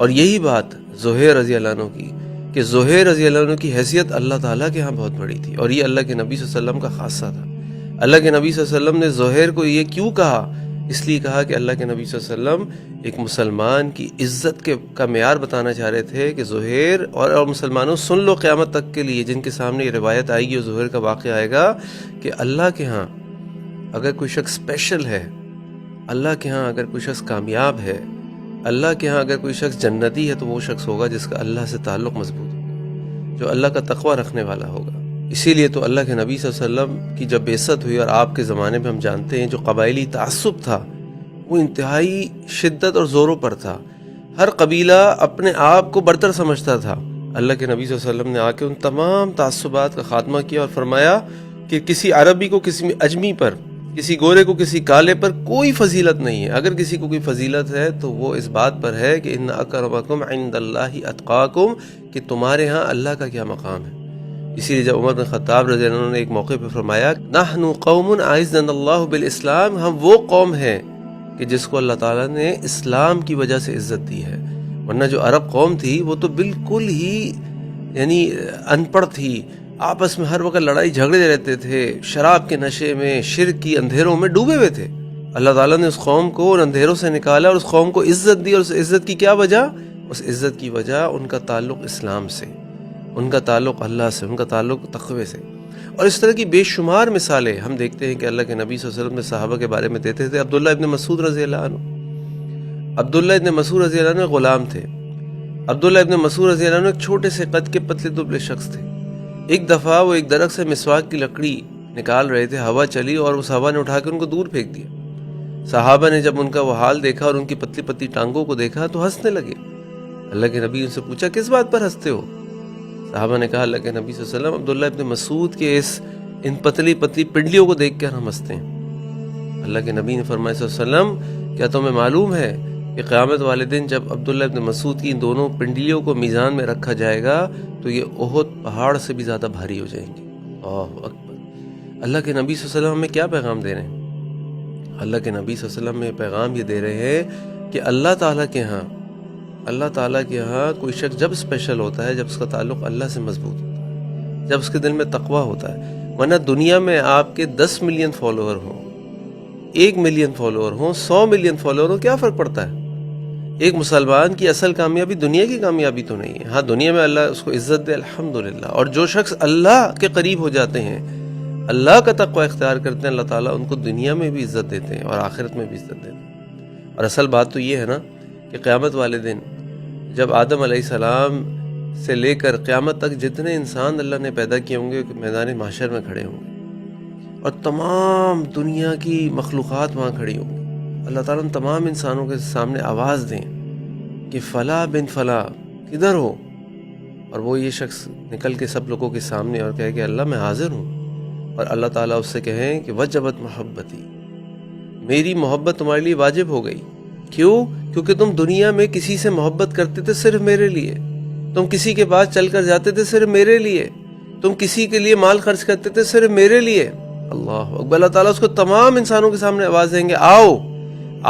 اور یہی بات زہیر رضی اللہ عنہ کی کہ زہیر رضی اللہ عنہ کی حیثیت اللہ تعالیٰ کے ہاں بہت بڑی تھی، اور یہ اللہ کے نبی صلی اللہ علیہ وسلم کا خاصہ تھا۔ اللہ کے نبی صلی اللہ علیہ وسلم نے زہیر کو یہ کیوں کہا؟ اس لیے کہا کہ اللہ کے نبی صلی اللہ علیہ وسلم ایک مسلمان کی عزت کا معیار بتانا چاہ رہے تھے کہ زہیر اور مسلمانوں سن لو قیامت تک کے لیے، جن کے سامنے یہ روایت آئے گی اور زہیر کا واقعہ آئے گا، کہ اللہ کے ہاں اگر کوئی شخص اسپیشل ہے، اللہ کے ہاں اگر کوئی شخص کامیاب ہے، اللہ کے ہاں اگر کوئی شخص جنتی ہے، تو وہ شخص ہوگا جس کا اللہ سے تعلق مضبوط ہوگا، جو اللہ کا تقوی رکھنے والا ہوگا۔ اسی لیے تو اللہ کے نبی صلی اللہ علیہ وسلم کی جب بعثت ہوئی، اور آپ کے زمانے میں ہم جانتے ہیں جو قبائلی تعصب تھا وہ انتہائی شدت اور زوروں پر تھا، ہر قبیلہ اپنے آپ کو برتر سمجھتا تھا۔ اللہ کے نبی صلی اللہ علیہ وسلم نے آ کے ان تمام تعصبات کا خاتمہ کیا اور فرمایا کہ کسی عربی کو کسی اجمی پر، کسی گورے کو کسی کالے پر کوئی فضیلت نہیں ہے۔ اگر کسی کو کوئی فضیلت ہے تو وہ اس بات پر ہے کہ ان اکرمکم عند اللہ اتقاکم، کہ تمہارے ہاں اللہ کا کیا مقام ہے۔ اسی لیے جب عمر بن خطاب رضی اللہ عنہ نے ایک موقع پہ فرمایا نحن قوم اعزنا اللہ بالاسلام، ہم وہ قوم ہیں کہ جس کو اللہ تعالیٰ نے اسلام کی وجہ سے عزت دی ہے، ورنہ جو عرب قوم تھی وہ تو بالکل ہی ان پڑھ تھی، آپس میں ہر وقت لڑائی جھگڑے رہتے تھے، شراب کے نشے میں، شرک کی اندھیروں میں ڈوبے ہوئے تھے۔ اللہ تعالیٰ نے اس قوم کو ان اندھیروں سے نکالا اور اس قوم کو عزت دی، اور اس عزت کی کیا وجہ؟ اس عزت کی وجہ ان کا تعلق اسلام سے، ان کا تعلق اللہ سے، ان کا تعلق تقوی سے۔ اور اس طرح کی بے شمار مثالیں ہم دیکھتے ہیں کہ اللہ کے نبی صلی اللہ علیہ وسلم نے صحابہ کے بارے میں دیتے تھے۔ عبداللہ ابن مسعود رضی اللہ عنہ، عبداللہ ابن مسعود رضی اللہ عنہ غلام تھے۔ عبداللہ ابن مسعود رضی اللہ عنہ ایک چھوٹے سے قد کے پتلے دبلے شخص تھے۔ ایک دفعہ وہ ایک درخت سے مسواک کی لکڑی نکال رہے تھے، ہوا چلی اور اس ہوا نے اٹھا کے ان کو دور پھینک دیا۔ صحابہ نے جب ان کا وہ حال دیکھا اور ان کی پتلی پتلی ٹانگوں کو دیکھا تو ہنسنے لگے۔ اللہ کے نبی ان سے پوچھا کس بات پر ہنستے ہو؟ صحابہ نے کہا اللہ کے نبی صلی اللہ علیہ وسلم، عبداللہ ابن مسعود کے ان پتلی پتلی پنڈلیوں کو دیکھ کر ہم ہنستے ہیں۔ اللہ کے نبی نے فرمایا صلی اللہ علیہ وسلم، کیا تمہیں معلوم ہے کہ قیامت والے دن جب عبداللہ ابن مسعود کی ان دونوں پنڈلیوں کو میزان میں رکھا جائے گا تو یہ احد پہاڑ سے بھی زیادہ بھاری ہو جائیں گے۔ اللہ اکبر۔ اللہ کے نبی صلی اللہ علیہ وسلم ہمیں کیا پیغام دے رہے ہیں؟ اللہ کے نبی صلی اللہ علیہ وسلم میں پیغام یہ دے رہے ہیں کہ اللہ تعالیٰ کے ہاں کوئی شخص جب اسپیشل ہوتا ہے، جب اس کا تعلق اللہ سے مضبوط ہوتا ہے، جب اس کے دل میں تقوی ہوتا ہے، ورنہ دنیا میں آپ کے 10 ملین فالوور ہوں، 1 ملین فالوور ہوں، 100 ملین فالوور ہوں، کیا فرق پڑتا ہے؟ ایک مسلمان کی اصل کامیابی دنیا کی کامیابی تو نہیں ہے۔ ہاں دنیا میں اللہ اس کو عزت دے، الحمدللہ، اور جو شخص اللہ کے قریب ہو جاتے ہیں، اللہ کا تقوی اختیار کرتے ہیں، اللہ تعالیٰ ان کو دنیا میں بھی عزت دیتے ہیں اور آخرت میں بھی عزت دیتے ہیں۔ اور اصل بات تو یہ ہے نا کہ قیامت والے دن جب آدم علیہ السلام سے لے کر قیامت تک جتنے انسان اللہ نے پیدا کیے ہوں گے میدان محشر میں کھڑے ہوں گے، اور تمام دنیا کی مخلوقات وہاں کھڑی ہوں گی۔ اللہ تعالیٰ ان تمام انسانوں کے سامنے آواز دیں کہ فلاں بن فلاں کدھر ہو، اور وہ یہ شخص نکل کے سب لوگوں کے سامنے اور کہے کہ اللہ میں حاضر ہوں، اور اللہ تعالیٰ اس سے کہیں کہ وجبت محبتی، میری محبت تمہارے لیے واجب ہو گئی۔ کیوں؟ کیونکہ تم دنیا میں کسی سے محبت کرتے تھے صرف میرے لیے، تم کسی کے پاس چل کر جاتے تھے صرف میرے لیے، تم کسی کے لیے مال خرچ کرتے تھے صرف میرے لیے۔ اللہ اکبر۔ اللہ تعالیٰ اس کو تمام انسانوں کے سامنے آواز دیں گے، آؤ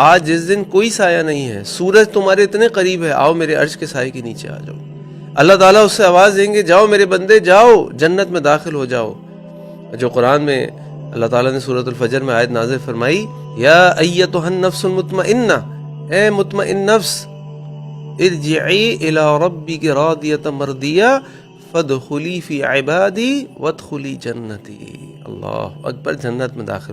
آج جس دن کوئی سایہ نہیں ہے، سورج تمہارے اتنے قریب ہے، آؤ میرے عرش کے سائے کے نیچے آ جاؤ۔ اللہ تعالیٰ اس سے آواز دیں گے، جاؤ میرے بندے جاؤ جنت میں داخل ہو جاؤ۔ جو قرآن میں اللہ تعالیٰ نے سورۃ الفجر میں آیت نازل فرمائی، یا ایتھا النفس المطمئنہ، اے مطمئن نفس، ارجعی الی ربک راضیۃ مرضیہ فادخلی فی عبادی وادخلی جنتی۔ اللہ اکبر، جنت میں داخل